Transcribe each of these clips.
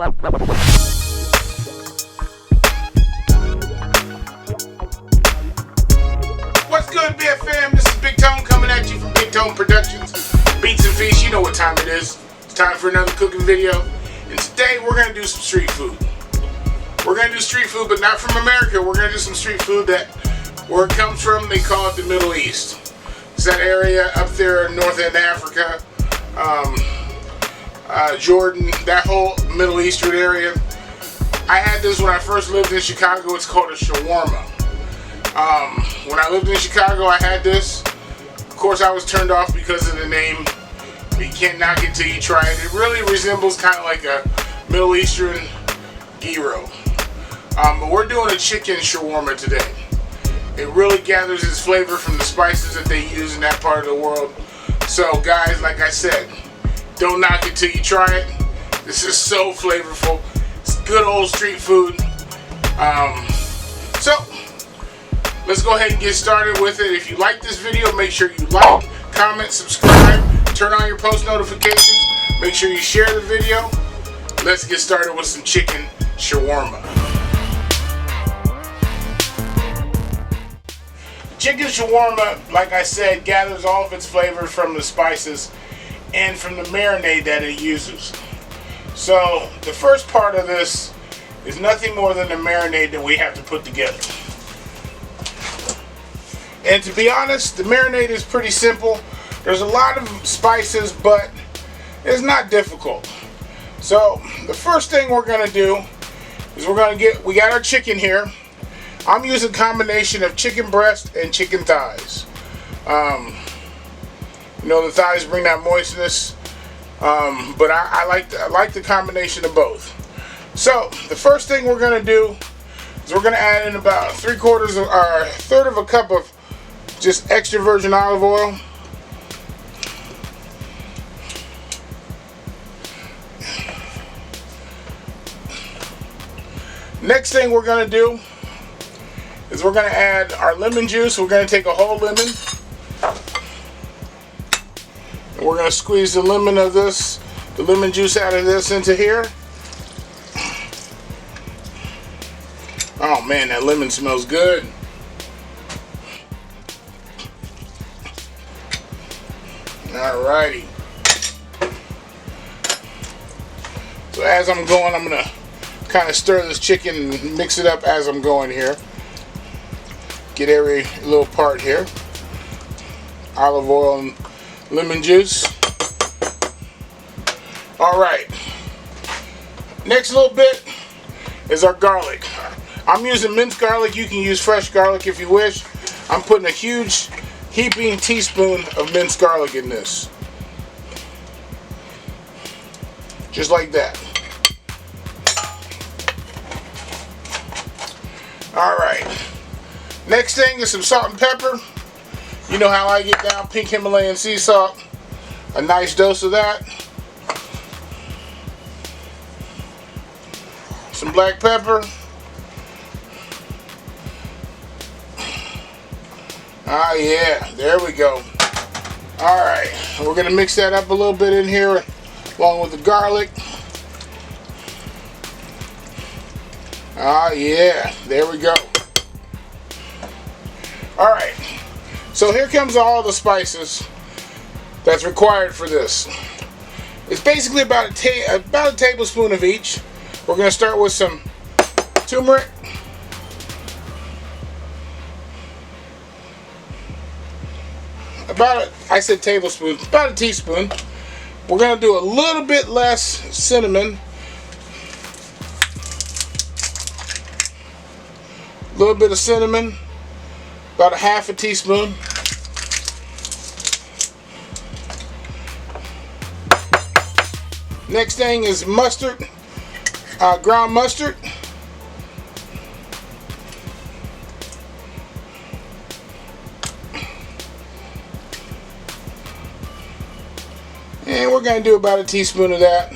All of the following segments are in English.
What's good, BFM? This is Big Tone coming at you from Big Tone Productions. Beats and Feast, you know what time it is. It's time for another cooking video. And today we're going to do some street food. We're going to do street food, but not from America. We're going to do some street food that, where it comes from, they call it the Middle East. It's that area up there in North End Africa, Jordan, that whole Middle Eastern area. I had this when I first lived in Chicago. It's called a shawarma. When I lived in Chicago, I had this. Of course, I was turned off because of the name. You can't knock it till you try it. It really resembles kind of like a Middle Eastern gyro. But we're doing a chicken shawarma today. It really gathers its flavor from the spices that they use in that part of the world. So guys, like I said, don't knock it till you try it. This is so flavorful. It's good old street food. So let's go ahead and get started with it. If you like this video, make sure you like, comment, subscribe, turn on your post notifications. Make sure you share the video. Let's get started with some chicken shawarma. Chicken shawarma, like I said, gathers all of its flavor from the spices and from the marinade that it uses. So the first part of this is nothing more than the marinade that we have to put together. And to be honest, the marinade is pretty simple. There's a lot of spices, but it's not difficult. So the first thing we're going to do is we got our chicken here. I'm using a combination of chicken breast and chicken thighs. You know, the thighs bring that moistness, but I like the combination of both. So the first thing we're going to do is we're going to add in about 1/3 of a cup of just extra virgin olive oil. Next thing we're going to do is we're going to add our lemon juice. We're going to take a whole lemon and we're going to squeeze the lemon juice out of this into here. Oh man, that lemon smells good. Alrighty. So as I'm going, I'm going to kind of stir this chicken and mix it up as I'm going here. Get every little part here. Olive oil and lemon juice. Alright. Next little bit is our garlic. I'm using minced garlic. You can use fresh garlic if you wish. I'm putting a huge heaping teaspoon of minced garlic in this. Just like that. Alright. Next thing is some salt and pepper. You know how I get down, pink Himalayan sea salt. A nice dose of that. Some black pepper. Ah yeah, there we go. Alright, we're going to mix that up a little bit in here along with the garlic. Ah yeah, there we go. Alright, so here comes all the spices that's required for this. It's basically about a tablespoon of each. We're going to start with some turmeric. I said tablespoon, about a teaspoon. We're going to do a little bit less cinnamon. A little bit of cinnamon. About a ½ teaspoon. Next thing is mustard, ground mustard. And we're going to do about a teaspoon of that.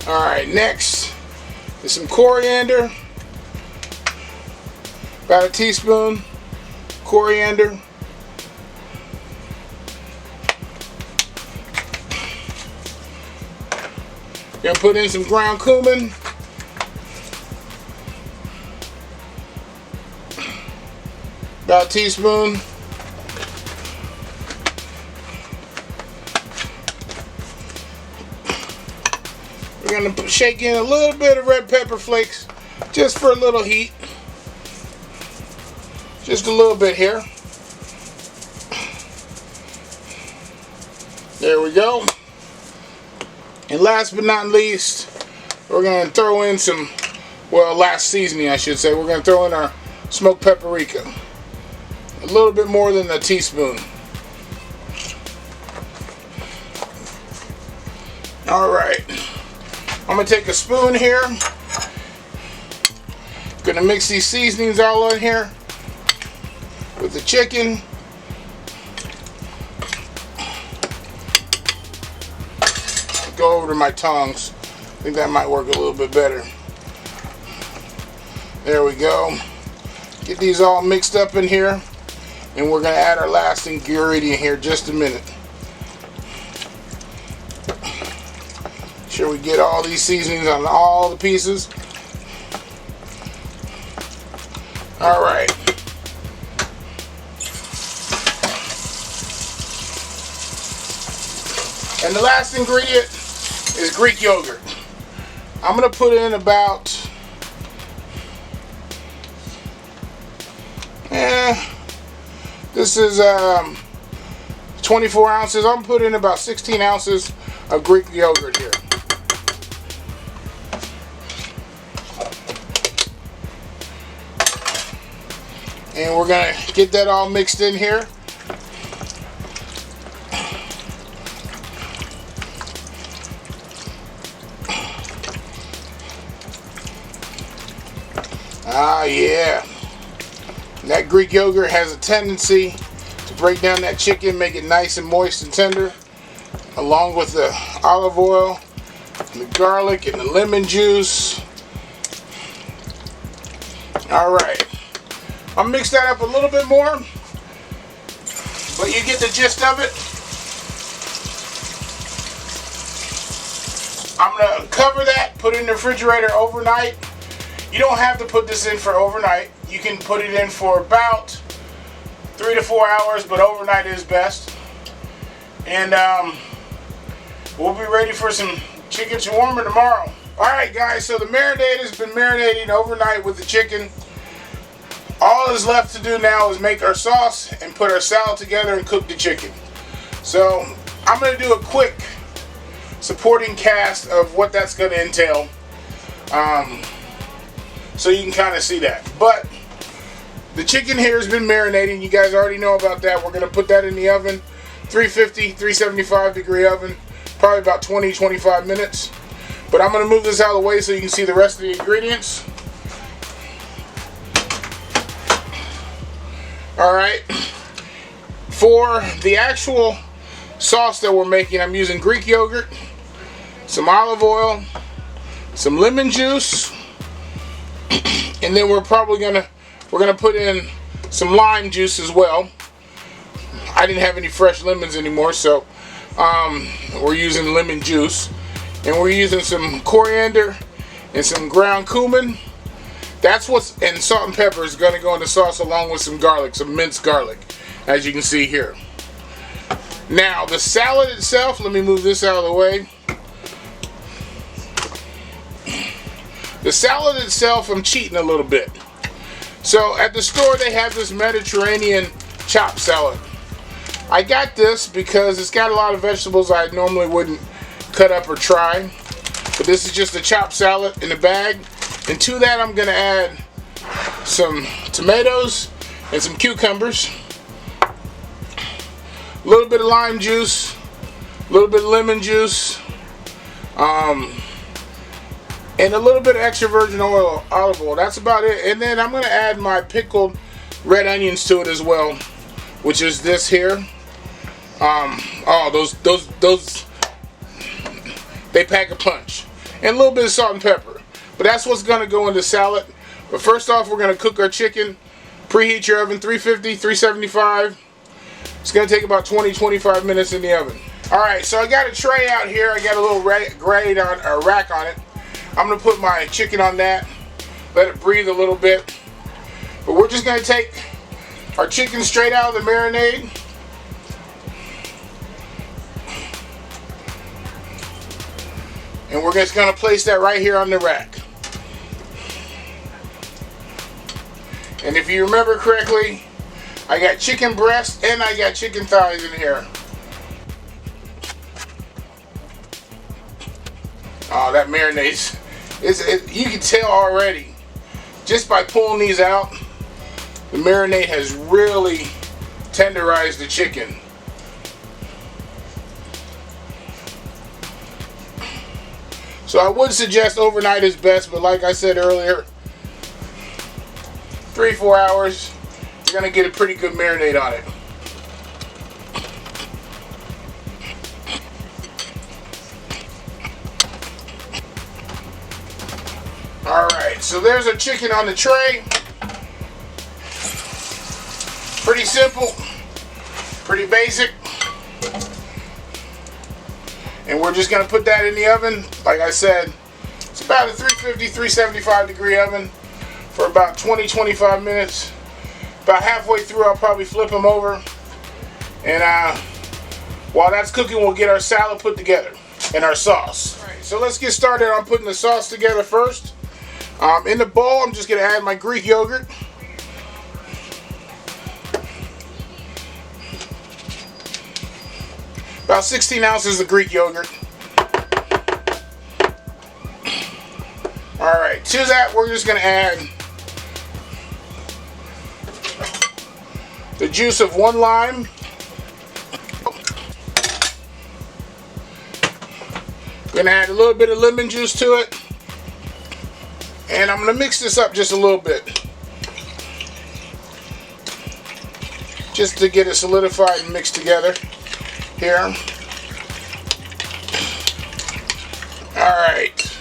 Alright, next is some coriander. About a teaspoon coriander. Gonna put in some ground cumin. About a teaspoon. We're gonna shake in a little bit of red pepper flakes just for a little heat. Just a little bit here. There we go. And last but not least, we're going to throw in some, well, last seasoning I should say, we're going to throw in our smoked paprika. A little bit more than a teaspoon. Alright. I'm going to take a spoon here. Going to mix these seasonings all in here with the chicken. Go over to my tongs. I think that might work a little bit better. There we go. Get these all mixed up in here, and we're going to add our last ingredient here in just a minute. Sure we get all these seasonings on all the pieces. Alright. And the last ingredient is Greek yogurt. I'm going to put in about this is 24 ounces. I'm putting in about 16 ounces of Greek yogurt here. And we're going to get that all mixed in here. Ah, yeah. That Greek yogurt has a tendency to break down that chicken, make it nice and moist and tender, along with the olive oil, and the garlic, and the lemon juice. Alright. I'll mix that up a little bit more, but you get the gist of it. I'm going to cover that, put it in the refrigerator overnight. You don't have to put this in for overnight. You can put it in for about 3 to 4 hours, but overnight is best. And we'll be ready for some chicken shawarma tomorrow. Alright guys, so the marinade has been marinating overnight with the chicken. All that's left to do now is make our sauce and put our salad together and cook the chicken. So I'm going to do a quick supporting cast of what that's going to entail. So you can kind of see that. But the chicken here has been marinating. You guys already know about that. We're going to put that in the oven. 350, 375 degree oven. Probably about 20-25 minutes. But I'm going to move this out of the way so you can see the rest of the ingredients. Alright. For the actual sauce that we're making, I'm using Greek yogurt, some olive oil, some lemon juice, and then we're gonna put in some lime juice as well. I didn't have any fresh lemons anymore, so we're using lemon juice, and we're using some coriander and some ground cumin. That's what's, and salt and pepper is gonna go in the sauce along with some garlic, some minced garlic, as you can see here. Now the salad itself, let me move this out of the way. The salad itself, I'm cheating a little bit. So at the store they have this Mediterranean chopped salad. I got this because it's got a lot of vegetables I normally wouldn't cut up or try. But this is just a chopped salad in a bag. And to that I'm going to add some tomatoes and some cucumbers. A little bit of lime juice. A little bit of lemon juice. And a little bit of extra virgin oil, olive oil. That's about it. And then I'm going to add my pickled red onions to it as well, which is this here. Those they pack a punch. And a little bit of salt and pepper. But that's what's going to go in the salad. But first off, we're going to cook our chicken. Preheat your oven, 350, 375. It's going to take about 20-25 minutes in the oven. Alright, so I got a tray out here. I got a little rack on it. I'm going to put my chicken on that. Let it breathe a little bit. But we're just going to take our chicken straight out of the marinade. And we're just going to place that right here on the rack. And if you remember correctly, I got chicken breast and I got chicken thighs in here. Oh, that marinade, you can tell already, just by pulling these out, the marinade has really tenderized the chicken. So I would suggest overnight is best, but like I said earlier, 3-4 hours, you're going to get a pretty good marinade on it. Alright, so there's a chicken on the tray. Pretty simple, pretty basic. And we're just going to put that in the oven. Like I said, it's about a 350, 375 degree oven for about 20-25 minutes. About halfway through, I'll probably flip them over. And while that's cooking, we'll get our salad put together and our sauce. Alright, so let's get started on putting the sauce together first. In the bowl, I'm just going to add my Greek yogurt. About 16 ounces of Greek yogurt. Alright, to that we're just going to add the juice of 1 lime. We're going to add a little bit of lemon juice to it. And I'm going to mix this up just a little bit, just to get it solidified and mixed together here. Alright.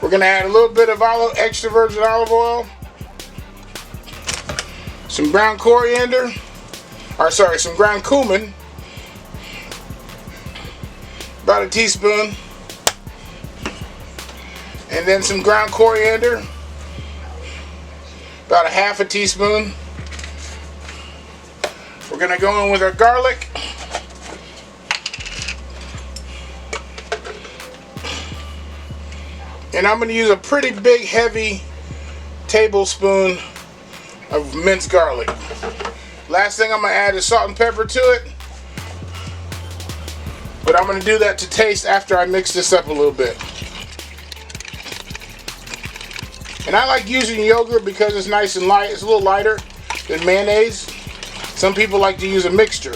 We're going to add a little bit of extra virgin olive oil, some ground coriander, some ground cumin, about a teaspoon, and then some ground coriander, about a half a teaspoon. We're going to go in with our garlic. And I'm going to use a pretty big, heavy tablespoon of minced garlic. Last thing I'm going to add is salt and pepper to it. But I'm going to do that to taste after I mix this up a little bit. And I like using yogurt because it's nice and light. It's a little lighter than mayonnaise. Some people like to use a mixture.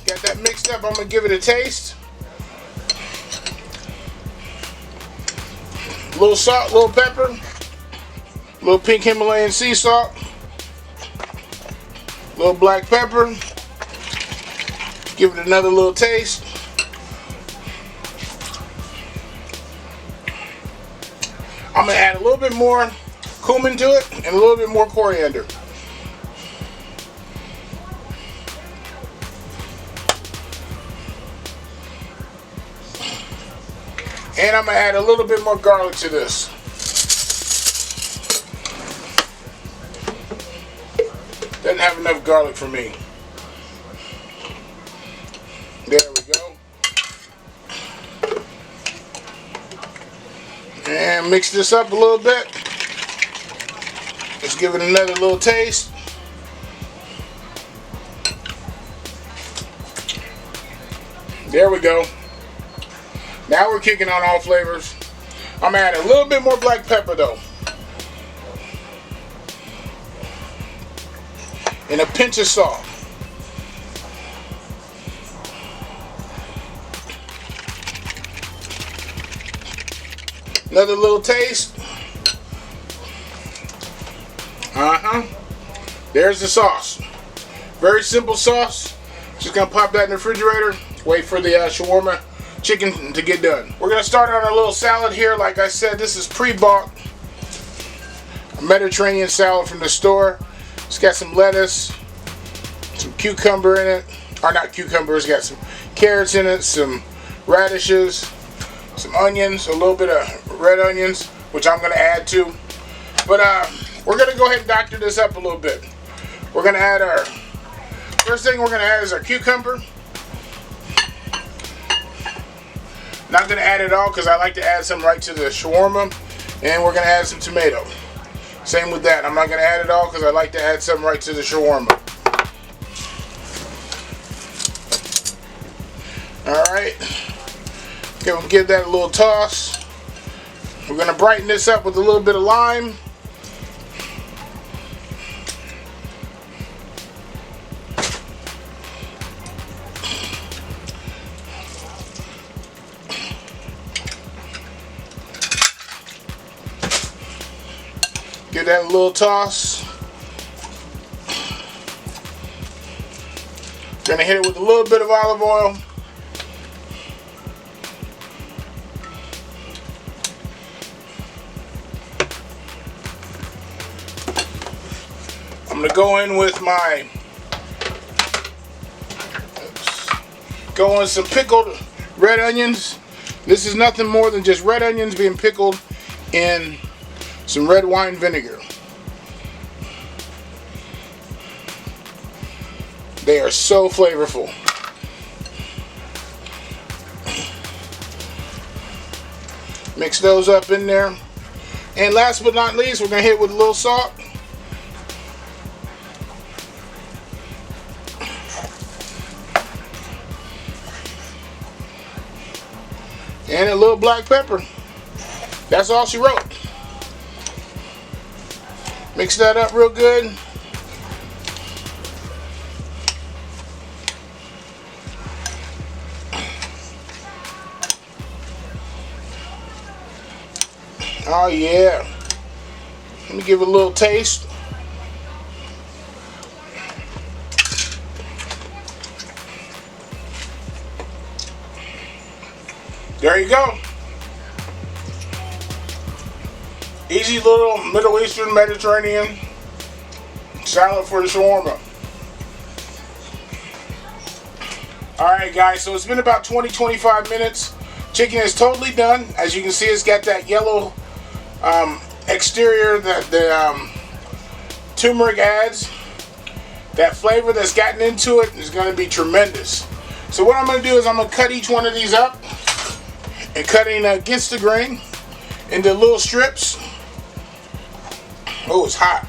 Got that mixed up, I'm going to give it a taste. A little salt, a little pepper, a little pink Himalayan sea salt, a little black pepper. Give it another little taste. I'm going to add a little bit more cumin to it and a little bit more coriander. And I'm going to add a little bit more garlic to this. Doesn't have enough garlic for me. There we go. And mix this up a little bit. Let's give it another little taste. There we go. Now we're kicking on all flavors. I'm going to add a little bit more black pepper though. And a pinch of salt. Another little taste. There's the sauce. Very simple sauce. Just gonna pop that in the refrigerator. Wait for the shawarma chicken to get done. We're gonna start on our little salad here. Like I said, this is pre-bought. a Mediterranean salad from the store. It's got some lettuce, some cucumber in it, or not cucumber, it's got some carrots in it, some radishes, some onions, a little bit of red onions, which I'm going to add to. But we're going to go ahead and doctor this up a little bit. We're going to add our, first thing we're going to add is our cucumber. Not going to add it all because I like to add some right to the shawarma. And we're going to add some tomato. Same with that. I'm not going to add it all because I like to add some right to the shawarma. Alright. Okay, we'll give that a little toss. We're going to brighten this up with a little bit of lime. Give that a little toss. Gonna hit it with a little bit of olive oil. I'm gonna go in with my, go in some pickled red onions. This is nothing more than just red onions being pickled in some red wine vinegar. They are so flavorful. Mix those up in there. And last but not least, we're going to hit with a little salt. And a little black pepper. That's all she wrote. Mix that up real good. Oh yeah. Let me give it a little taste. There you go. Easy little Middle Eastern Mediterranean salad for the shawarma. Alright guys, so it's been about 20-25 minutes. Chicken is totally done. As you can see, it's got that yellow exterior that the turmeric adds. That flavor that's gotten into it is going to be tremendous. So what I'm going to do is I'm going to cut each one of these up and cutting against the grain into little strips. Oh, it's hot.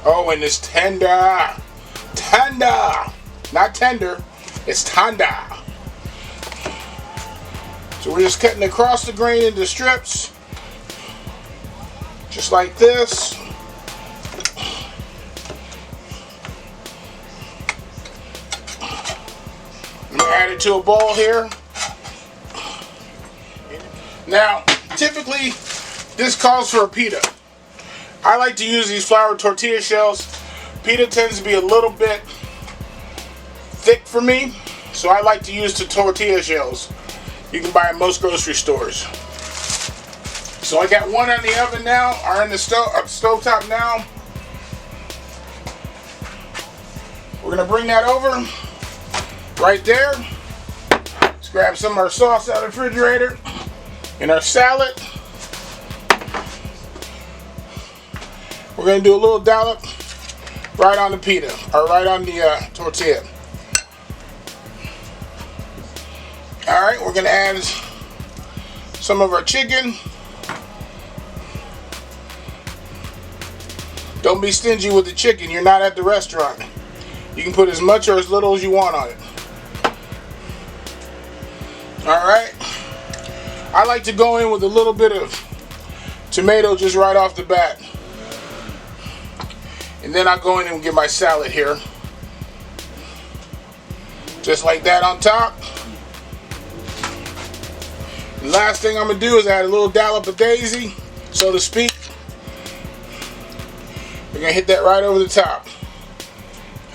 Oh, and it's tender. Tender. Not tender. It's tender. So we're just cutting across the grain into strips. Just like this. I'm going to add it to a bowl here. Now, typically, this calls for a pita. I like to use these flour tortilla shells. Pita tends to be a little bit thick for me, so I like to use the tortilla shells. You can buy at most grocery stores. So I got one on the oven now, or in the stove top now. We're gonna bring that over right there. Let's grab some of our sauce out of the refrigerator and our salad. We're going to do a little dollop right on the pita, or right on the tortilla. Alright, we're going to add some of our chicken. Don't be stingy with the chicken. You're not at the restaurant. You can put as much or as little as you want on it. Alright. I like to go in with a little bit of tomato just right off the bat. And then I go in and get my salad here. Just like that on top. The last thing I'm going to do is add a little dollop of daisy, so to speak. We're going to hit that right over the top.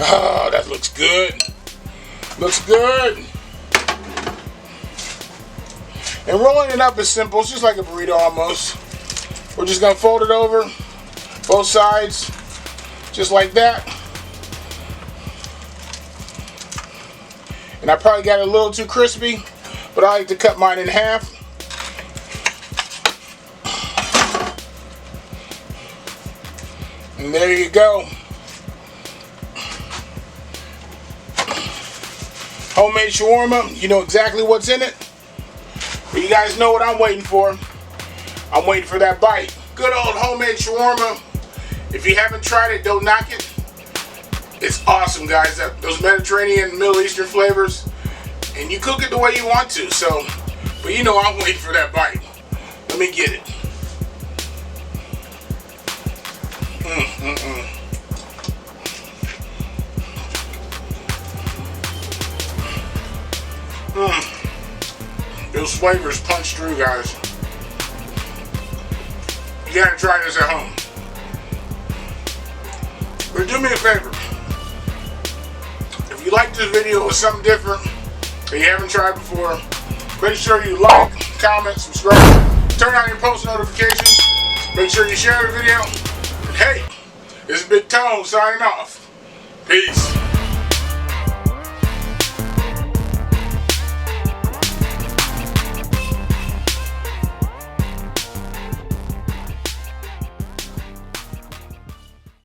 Oh, that looks good. Looks good. And And rolling it up is simple. It's just like a burrito almost. We're just going to fold it over, both sides, just like that. And I probably got it a little too crispy, but I like to cut mine in half. And there you go. Homemade shawarma. You know exactly what's in it. But you guys know what I'm waiting for. I'm waiting for that bite. Good old homemade shawarma. If you haven't tried it, don't knock it. It's awesome, guys. Those Mediterranean, Middle Eastern flavors. And you cook it the way you want to. So, but you know I'm waiting for that bite. Let me get it. Those flavors punch through, guys. You gotta try this at home. But do me a favor. If you like this video with something different that you haven't tried before, make sure you like, comment, subscribe, turn on your post notifications, make sure you share the video. And hey, this is Big Tone signing off. Peace.